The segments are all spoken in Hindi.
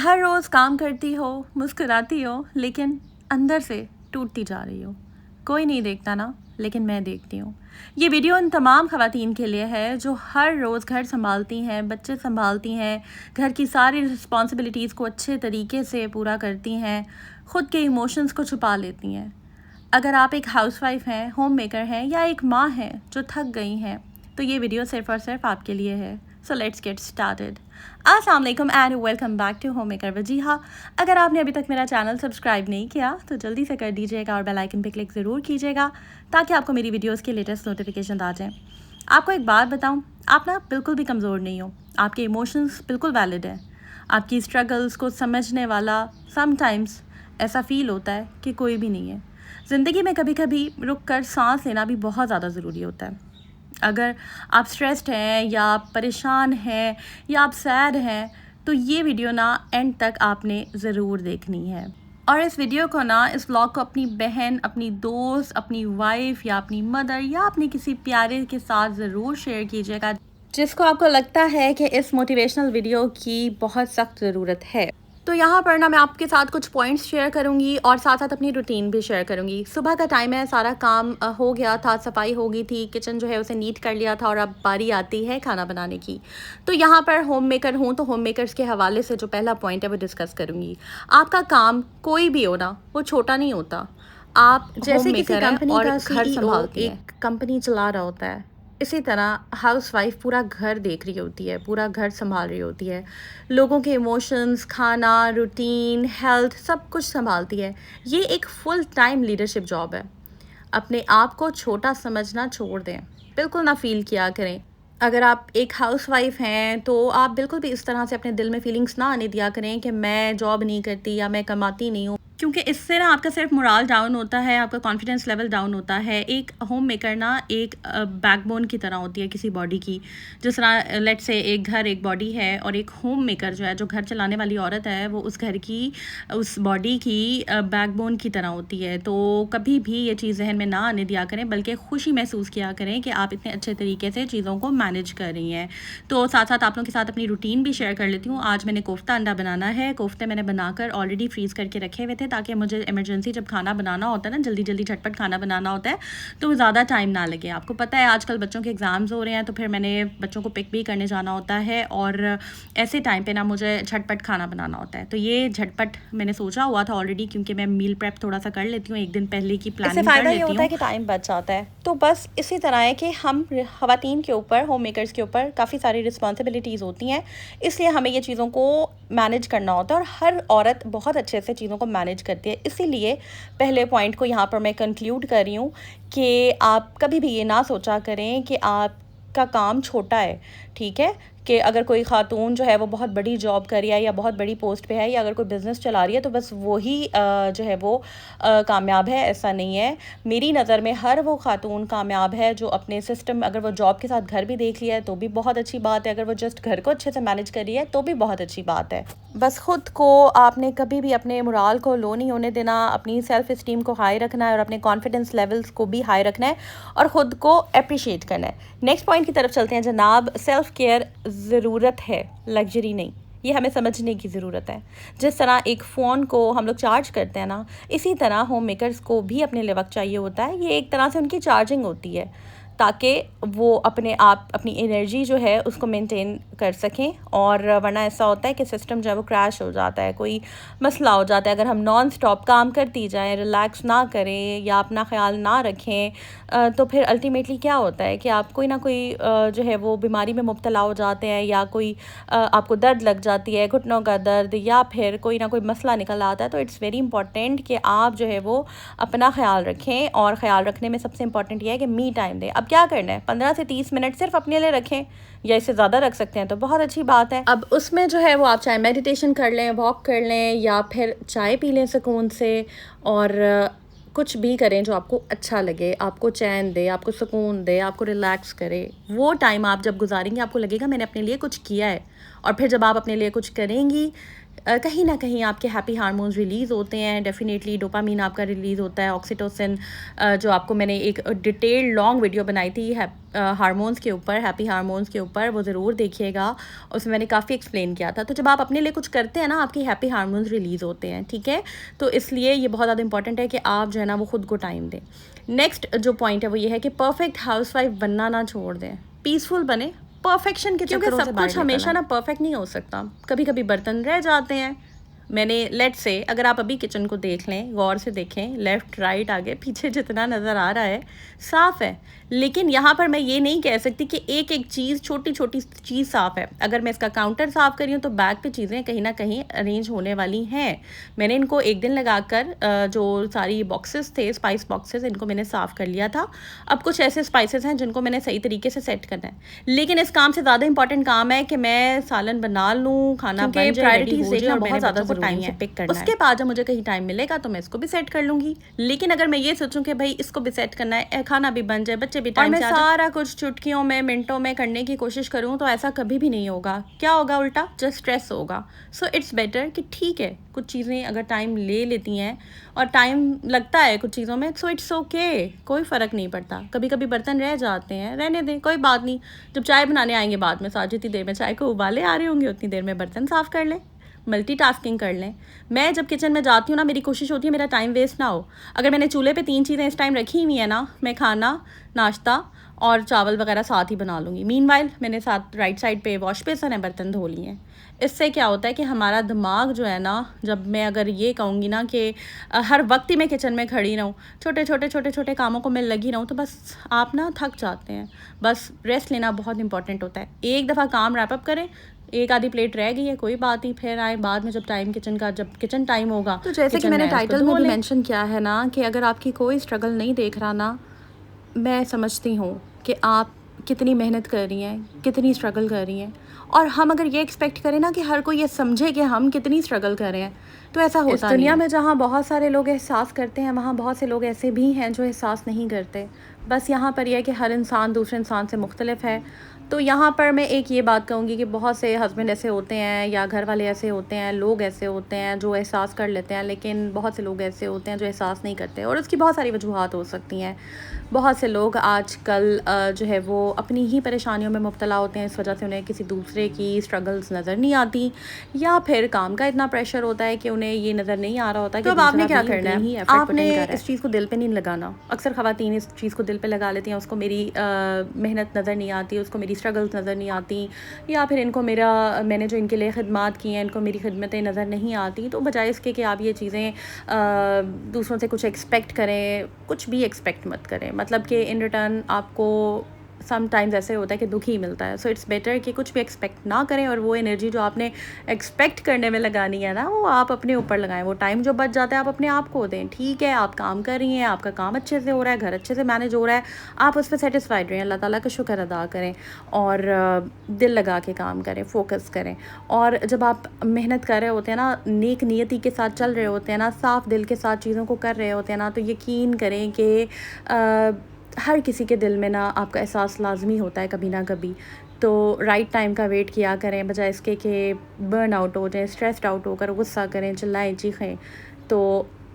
हर रोज़ काम करती हो, मुस्कुराती हो, लेकिन अंदर से टूटती जा रही हो। कोई नहीं देखता ना, लेकिन मैं देखती हूँ। ये वीडियो उन तमाम ख़वातीन के लिए है जो हर रोज़ घर संभालती हैं, बच्चे संभालती हैं, घर की सारी रिस्पॉन्सिबिलिटीज़ को अच्छे तरीके से पूरा करती हैं, ख़ुद के इमोशंस को छुपा लेती हैं। अगर आप एक हाउसवाइफ़ हैं, होम मेकर हैं या एक माँ हैं जो थक गई हैं, तो ये वीडियो सिर्फ़ और सिर्फ आपके लिए है। So let's get started. अस्सलाम वालेकुम and welcome back to home maker Wajiha. अगर आपने अभी तक मेरा चैनल सब्सक्राइब नहीं किया तो जल्दी से कर दीजिएगा और बेल आइकन पे क्लिक ज़रूर कीजिएगा ताकि आपको मेरी वीडियोस के लेटेस्ट नोटिफिकेशन आ जाएँ। आपको एक बात बताऊं, आप ना बिल्कुल भी कमज़ोर नहीं हो। आपके इमोशंस बिल्कुल वैलिड हैं। आपकी स्ट्रगल्स को समझने वाला समटाइम्स ऐसा फ़ील होता है कि कोई भी नहीं है। ज़िंदगी में कभी कभी रुक कर सांस लेना भी बहुत ज़्यादा ज़रूरी होता है। अगर आप स्ट्रेस्ड हैं या आप परेशान हैं या आप सैड हैं तो ये वीडियो ना एंड तक आपने ज़रूर देखनी है। और इस वीडियो को ना, इस व्लॉग को अपनी बहन, अपनी दोस्त, अपनी वाइफ या अपनी मदर या अपने किसी प्यारे के साथ ज़रूर शेयर कीजिएगा जिसको आपको लगता है कि इस मोटिवेशनल वीडियो की बहुत सख्त ज़रूरत है। तो यहाँ पर ना मैं आपके साथ कुछ पॉइंट्स शेयर करूँगी और साथ साथ अपनी रूटीन भी शेयर करूँगी। सुबह का टाइम है, सारा काम हो गया था, सफाई हो गई थी, किचन जो है उसे नीट कर लिया था और अब बारी आती है खाना बनाने की। तो यहाँ पर होम मेकर हूँ तो होम मेकर्स के हवाले से जो पहला पॉइंट है वो डिस्कस करूँगी। आपका काम कोई भी हो ना, वो छोटा नहीं होता। आप जैसे किसी कंपनी का CEO एक कंपनी चला रहा होता है, इसी तरह हाउसवाइफ पूरा घर देख रही होती है, पूरा घर संभाल रही होती है, लोगों के इमोशंस, खाना, रूटीन, हेल्थ सब कुछ संभालती है। ये एक फुल टाइम लीडरशिप जॉब है। अपने आप को छोटा समझना छोड़ दें, बिल्कुल ना फील किया करें। अगर आप एक हाउसवाइफ हैं तो आप बिल्कुल भी इस तरह से अपने दिल में फीलिंग्स ना आने दिया करें कि मैं जॉब नहीं करती या मैं कमाती नहीं हूँ, क्योंकि इससे ना आपका सिर्फ मोराल डाउन होता है, आपका कॉन्फिडेंस लेवल डाउन होता है। एक होम मेकर ना एक बैकबोन की तरह होती है किसी बॉडी की। जिस तरह लेट्स से एक घर एक बॉडी है और एक होम मेकर जो है, जो घर चलाने वाली औरत है, वो उस घर की, उस बॉडी की बैकबोन की तरह होती है। तो कभी भी ये चीज़ जहन में ना आने दिया करें, बल्कि खुशी महसूस किया करें कि आप इतने अच्छे तरीके से चीज़ों को मैनेज कर रही हैं। तो साथ साथ आप लोगों के साथ अपनी रूटीन भी शेयर कर लेती हूँ। आज मैंने कोफ्ता अंडा बनाना है। कोफ्ते मैंने बनाकर ऑलरेडी फ्रीज़ करके रखे हुए थे ताकि मुझे इमरजेंसी जब खाना बनाना होता है ना, जल्दी जल्दी झटपट खाना बनाना होता है, तो ज़्यादा टाइम ना लगे। आपको पता है आजकल बच्चों के एग्ज़ाम्स हो रहे हैं, तो फिर मैंने बच्चों को पिक भी करने जाना होता है और ऐसे टाइम पे ना मुझे झटपट खाना बनाना होता है। तो ये झटपट मैंने सोचा हुआ था ऑलरेडी, क्योंकि मैं मील प्रेप थोड़ा सा कर लेती हूँ, एक दिन पहले की प्लानिंग कर लेती हूँ। होता है कि टाइम बच जाता है। तो बस इसी तरह है कि हम ख़वातीन के ऊपर, होम मेकर्स के ऊपर काफ़ी सारी रिस्पॉन्सिबिलिटीज़ होती हैं, इसलिए हमें ये चीज़ों को मैनेज करना होता है और हर औरत बहुत अच्छे से चीज़ों को मैनेज करती है। इसीलिए पहले पॉइंट को यहाँ पर मैं कंक्लूड कर रही हूँ कि आप कभी भी ये ना सोचा करें कि आपका काम छोटा है। ठीक है कि अगर कोई खातून जो है वो बहुत बड़ी जॉब कर रही है या बहुत बड़ी पोस्ट पे है या अगर कोई बिज़नेस चला रही है तो बस वही जो है वो कामयाब है, ऐसा नहीं है। मेरी नज़र में हर वो खातून कामयाब है जो अपने सिस्टम, अगर वो जॉब के साथ घर भी देख लिया है तो भी बहुत अच्छी बात है, अगर वो जस्ट घर को अच्छे से मैनेज कर रही है तो भी बहुत अच्छी बात है। बस ख़ुद को आपने कभी भी अपने मोराल को लो नहीं होने देना, अपनी सेल्फ़ इस्टीम को हाई रखना है और अपने कॉन्फिडेंस लेवल्स को भी हाई रखना है और ख़ुद को अप्रिशिएट करना है। नेक्स्ट पॉइंट की तरफ चलते हैं जनाब। सेल्फ़ केयर ज़रूरत है, लग्जरी नहीं। ये हमें समझने की ज़रूरत है। जिस तरह एक फ़ोन को हम लोग चार्ज करते हैं ना, इसी तरह होम मेकर्स को भी अपने लिए वक्त चाहिए होता है। ये एक तरह से उनकी चार्जिंग होती है ताकि वो अपने आप अपनी एनर्जी जो है उसको मेंटेन कर सकें। और वरना ऐसा होता है कि सिस्टम जो है वो क्रैश हो जाता है, कोई मसला हो जाता है। अगर हम नॉन स्टॉप काम करती जाएं, रिलैक्स ना करें या अपना ख्याल ना रखें, तो फिर अल्टीमेटली क्या होता है कि आप कोई ना कोई जो है वो बीमारी में मुब्तला हो जाते हैं, या कोई आपको दर्द लग जाती है, घुटनों का दर्द, या फिर कोई ना कोई मसला निकल आता है। तो इट्स वेरी इंपॉर्टेंट कि आप जो है वो अपना ख्याल रखें, और ख्याल रखने में सबसे इंपॉर्टेंट यह है कि मी टाइम दें। अब क्या करना है, 15 से 30 मिनट सिर्फ अपने लिए रखें, या इससे ज़्यादा रख सकते हैं तो बहुत अच्छी बात है। अब उसमें जो है वो आप चाहे मेडिटेशन कर लें, वॉक कर लें, या फिर चाय पी लें सुकून से, और कुछ भी करें जो आपको अच्छा लगे, आपको चैन दे, आपको सुकून दे, आपको रिलैक्स करे। वो टाइम आप जब गुजारेंगे आपको लगेगा मैंने अपने लिए कुछ किया है। और फिर जब आप अपने लिए कुछ करेंगी, कहीं ना कहीं आपके हैप्पी हार्मोन्स रिलीज़ होते हैं। डेफिनेटली डोपामीन आपका रिलीज़ होता है, ऑक्सीटोसिन, जो आपको मैंने एक डिटेल्ड लॉन्ग वीडियो बनाई थी हार्मोन्स के ऊपर, हैप्पी हार्मोन्स के ऊपर, वो ज़रूर देखिएगा। उसमें मैंने काफ़ी एक्सप्लेन किया था। तो जब आप अपने लिए कुछ करते हैं ना, आपकी हैप्पी हार्मोन्स रिलीज़ होते हैं, ठीक है। तो इसलिए ये बहुत ज़्यादा इंपॉर्टेंट है कि आप जो है ना वो खुद को टाइम दें। नेक्स्ट जो पॉइंट है वो ये है कि परफेक्ट हाउसवाइफ बनना ना छोड़ दें, पीसफुल बने। परफेक्शन के चक्करों से सब कुछ हमेशा ना परफेक्ट नहीं हो सकता, कभी कभी बर्तन रह जाते हैं। मैंने लेट से, अगर आप अभी किचन को देख लें, गौर से देखें, लेफ़्ट राइट आगे पीछे जितना नज़र आ रहा है साफ़ है, लेकिन यहाँ पर मैं ये नहीं कह सकती कि एक एक चीज़, छोटी छोटी चीज़ साफ़ है। अगर मैं इसका काउंटर साफ़ करी हूँ तो बैग पे चीज़ें कहीं ना कहीं अरेंज होने वाली हैं। मैंने इनको एक दिन लगाकर जो सारी बॉक्सेस थे, स्पाइस बॉक्सेस, इनको मैंने साफ़ कर लिया था। अब कुछ ऐसे स्पाइसेस हैं जिनको मैंने सही तरीके से सेट करना है, लेकिन इस काम से ज़्यादा इंपॉर्टेंट काम है कि मैं सालन बना लूँ, खाना बन जाए, प्रायोरिटीज़ देखना बहुत ज़्यादा टाइम से पिक करना है। उसके बाद जब मुझे कहीं टाइम मिलेगा तो मैं इसको भी सेट कर लूँगी। लेकिन अगर मैं ये सोचूं कि भाई इसको भी सेट करना है, खाना भी बन जाए, बच्चे भी टाइम से आ जाए, सारा कुछ चुटकियों में, मिनटों में करने की कोशिश करूँ, तो ऐसा कभी भी नहीं होगा। क्या होगा? उल्टा जस्ट स्ट्रेस होगा। सो इट्स बेटर कि ठीक है, कुछ चीज़ें अगर टाइम ले लेती हैं और टाइम लगता है कुछ चीज़ों में, सो इट्स ओके, कोई फ़र्क नहीं पड़ता। कभी कभी बर्तन रह जाते हैं, रहने दें, कोई बात नहीं। जब चाय बनाने आएंगे बाद में, साथ जितनी देर में चाय को उबाले आ रहे होंगे उतनी देर में बर्तन साफ़ कर लें, मल्टीटास्किंग कर लें। मैं जब किचन में जाती हूँ ना, मेरी कोशिश होती है मेरा टाइम वेस्ट ना हो। अगर मैंने चूल्हे पे 3 चीज़ें इस टाइम रखी हुई हैं ना, मैं खाना, नाश्ता और चावल वगैरह साथ ही बना लूँगी। मीनवाइल मैंने साथ राइट साइड पे वॉश बेसन है, बर्तन धो लिए हैं। इससे क्या होता है कि हमारा दिमाग जो है ना, जब मैं अगर ये कहूँगी ना कि हर वक्त ही मैं किचन में खड़ी रहूँ, छोटे छोटे कामों को मैं लगी रहूँ, तो बस आप ना थक जाते हैं। बस रेस्ट लेना बहुत इंपॉर्टेंट होता है। एक दफ़ा काम रैप अप करें, एक आधी प्लेट रह गई है, कोई बात नहीं, फिर आए बाद में जब किचन टाइम होगा। तो जैसे कि मैंने टाइटल में भी मेंशन किया है ना कि अगर आपकी कोई स्ट्रगल नहीं देख रहा ना, मैं समझती हूँ कि आप कितनी मेहनत कर रही हैं, कितनी स्ट्रगल कर रही हैं। और हम अगर ये एक्सपेक्ट करें ना कि हर कोई ये समझे कि हम कितनी स्ट्रगल कर रहे हैं, तो ऐसा होता नहीं है। इस दुनिया में जहाँ बहुत सारे लोग एहसास करते हैं, वहाँ बहुत से लोग ऐसे भी हैं जो एहसास नहीं करते। बस यहाँ पर यह है कि हर इंसान दूसरे इंसान से मुख्तलिफ है। तो यहाँ पर मैं एक ये बात कहूँगी कि बहुत से हस्बैंड ऐसे होते हैं या घर वाले ऐसे होते हैं, लोग ऐसे होते हैं जो एहसास कर लेते हैं, लेकिन बहुत से लोग ऐसे होते हैं जो एहसास नहीं करते, और उसकी बहुत सारी वजूहात हो सकती हैं। बहुत से लोग आजकल जो है वो अपनी ही परेशानियों में मुब्तला होते हैं, इस वजह से उन्हें किसी दूसरे की स्ट्रगल्स नज़र नहीं आती, या फिर काम का इतना प्रेशर होता है कि उन्हें ये नज़र नहीं आ रहा होता कि तो आपने क्या करना है, आपने इस चीज़ को दिल पे नहीं लगाना। अक्सर ख़वातीन इस चीज़ को दिल पे लगा लेती हैं, उसको मेरी मेहनत नज़र नहीं आती, उसको मेरी स्ट्रगल्स नज़र नहीं आती, या फिर इनको मैंने जो इनके लिए खिदमत की हैं, इनको मेरी खिदमतें नज़र नहीं आती। तो बजाय इसके कि आप ये चीज़ें दूसरों से कुछ एक्सपेक्ट करें, कुछ भी एक्सपेक्ट मत करें। मतलब कि इन रिटर्न आपको समटाइम्स ऐसे होता है कि दुख ही मिलता है। सो इट्स बेटर कि कुछ भी एक्सपेक्ट ना करें, और वो एनर्जी जो आपने एक्सपेक्ट करने में लगानी है ना, वो आप अपने ऊपर लगाएं। वो टाइम जो बच जाता है आप अपने आप को दें। ठीक है, आप काम कर रही हैं, आपका काम अच्छे से हो रहा है, घर अच्छे से मैनेज हो रहा है, आप उस पर सेटिस्फाइड रहें, अल्लाह ताला का शुक्र अदा करें, और दिल लगा के काम करें, फोकस करें। और जब आप मेहनत कर रहे होते हैं ना, नेक नियति के साथ चल रहे होते हैं ना, साफ़ दिल के साथ चीज़ों को कर रहे होते हैं ना, तो यकीन करें कि हर किसी के दिल में ना आपका एहसास लाजमी होता है कभी ना कभी। तो राइट टाइम का वेट किया करें, बजाय इसके कि बर्न आउट हो जाए, स्ट्रेस्ड आउट होकर गुस्सा करें, चिल्लाएं, चीखें। तो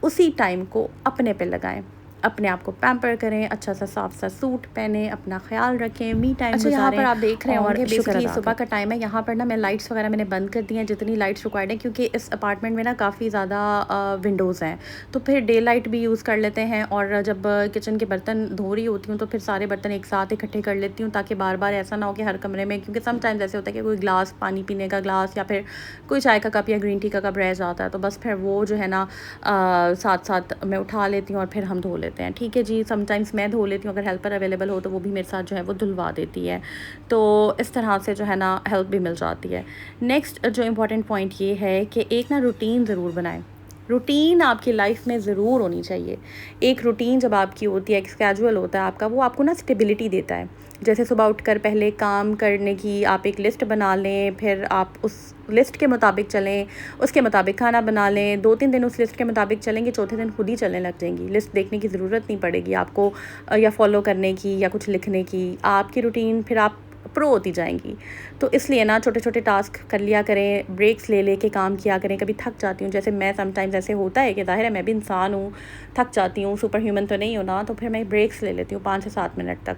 उसी टाइम को अपने पे लगाएं, अपने आप को पैम्पर करें, अच्छा सा साफ सा सूट पहने, अपना ख्याल रखें, मी टाइम गुजारें। यहाँ पर आप देख रहे होंगे बेसिकली सुबह का टाइम है। यहाँ पर ना मैं लाइट्स वगैरह मैंने बंद कर दी हैं, जितनी लाइट्स रिक्वायर्ड है, क्योंकि इस अपार्टमेंट में ना काफ़ी ज़्यादा विंडोज़ हैं, तो फिर डे लाइट भी यूज़ कर लेते हैं। और जब किचन के बर्तन धो रही होती हूँ तो फिर सारे बर्तन एक साथ इकट्ठे कर लेती हूँ, ताकि बार बार ऐसा ना हो कि हर कमरे में, क्योंकि समटाइम्स ऐसे होता है कि कोई ग्लास, पानी पीने का ग्लास या फिर कोई चाय का कप या ग्रीन टी का कप रह जाता है, तो बस फिर वो जो है ना साथ साथ मैं उठा लेती हूँ और फिर हम धो लेते हैं। ठीक है जी, समटाइम्स मैं धो लेती हूँ, अगर हेल्पर अवेलेबल हो तो वो भी मेरे साथ जो है वो धुलवा देती है। तो इस तरह से जो है ना हेल्प भी मिल जाती है। नेक्स्ट जो इम्पॉर्टेंट पॉइंट ये है कि एक ना रूटीन ज़रूर बनाएं। रूटीन आपकी लाइफ में ज़रूर होनी चाहिए। एक रूटीन जब आपकी होती है, एक स्केजुअल होता है आपका, वो आपको ना स्टेबिलिटी देता है। जैसे सुबह उठकर पहले काम करने की आप एक लिस्ट बना लें, फिर आप उस लिस्ट के मुताबिक चलें, उसके मुताबिक खाना बना लें। 2-3 दिन उस लिस्ट के मुताबिक चलेंगे, चौथे दिन खुद ही चलने लग जाएंगी। लिस्ट देखने की ज़रूरत नहीं पड़ेगी आपको, या फॉलो करने की या कुछ लिखने की। आपकी रूटीन फिर आप प्रो होती जाएंगी। तो इसलिए ना छोटे छोटे टास्क कर लिया करें, ब्रेक्स ले ले के काम किया करें। कभी थक जाती हूँ, जैसे मैं समटाइम्स ऐसे होता है कि ज़ाहिर है मैं भी इंसान हूँ, थक जाती हूँ, सुपर ह्यूमन तो नहीं हो ना, तो फिर मैं ब्रेक्स ले लेती हूँ 5 से 7 मिनट तक।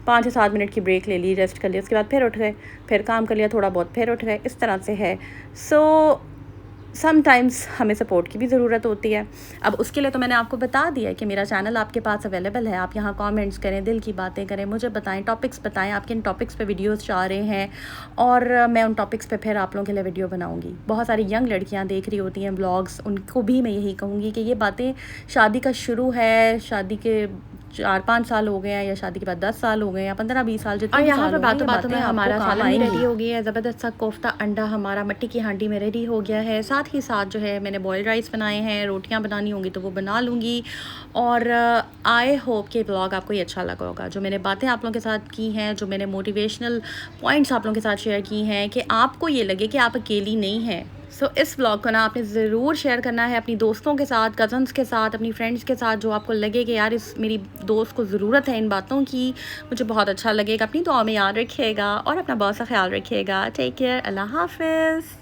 5 से 7 मिनट की ब्रेक ले ली, रेस्ट कर लिया, उसके बाद फिर उठ गए, फिर काम कर लिया थोड़ा बहुत, फिर उठ गए, इस तरह से है। सो समटाइम्स हमें सपोर्ट की भी ज़रूरत होती है। अब उसके लिए तो मैंने आपको बता दिया है कि मेरा चैनल आपके पास अवेलेबल है, आप यहाँ कमेंट्स करें, दिल की बातें करें, मुझे बताएं, टॉपिक्स बताएं, आप किन टॉपिक्स पे वीडियोस चाह रहे हैं, और मैं उन टॉपिक्स पे फिर आप लोगों के लिए वीडियो बनाऊंगी। बहुत सारी यंग लड़कियाँ देख रही होती हैं ब्लॉग्स, उनको भी मैं यही कहूँगी कि ये बातें, शादी का शुरू है, शादी के 4-5 साल हो गए हैं, या शादी के बाद 10 साल हो गए या 15-20 साल, जितने और भी यहाँ साल पर हो गए, ये बातों बातों में बातें हमारा आपको काम सालन भी रेडी आएंगी। हो गया है, ज़बरदस्त सा कोफ्ता अंडा हमारा मट्टी की हांडी में रेडी हो गया है। साथ ही साथ जो है मैंने बॉयल्ड राइस बनाए हैं, रोटियाँ बनानी होंगी तो वो बना लूँगी। और आई होप कि ब्लॉग आपको ये अच्छा लगा होगा। जो मैंने बातें आप लोगों के साथ की हैं, जो मैंने मोटिवेशनल पॉइंट्स आप लोगों के साथ शेयर की हैं, कि आपको ये लगे कि आप अकेली नहीं हैं। सो इस व्लॉग को ना आपने ज़रूर शेयर करना है अपनी दोस्तों के साथ, कज़न्स के साथ, अपनी फ्रेंड्स के साथ, जो आपको लगे कि यार इस मेरी दोस्त को ज़रूरत है इन बातों की, मुझे बहुत अच्छा लगेगा। अपनी दुआ में याद रखिएगा और अपना बहुत सा ख्याल रखिएगा। टेक केयर, अल्लाह हाफ़िज़।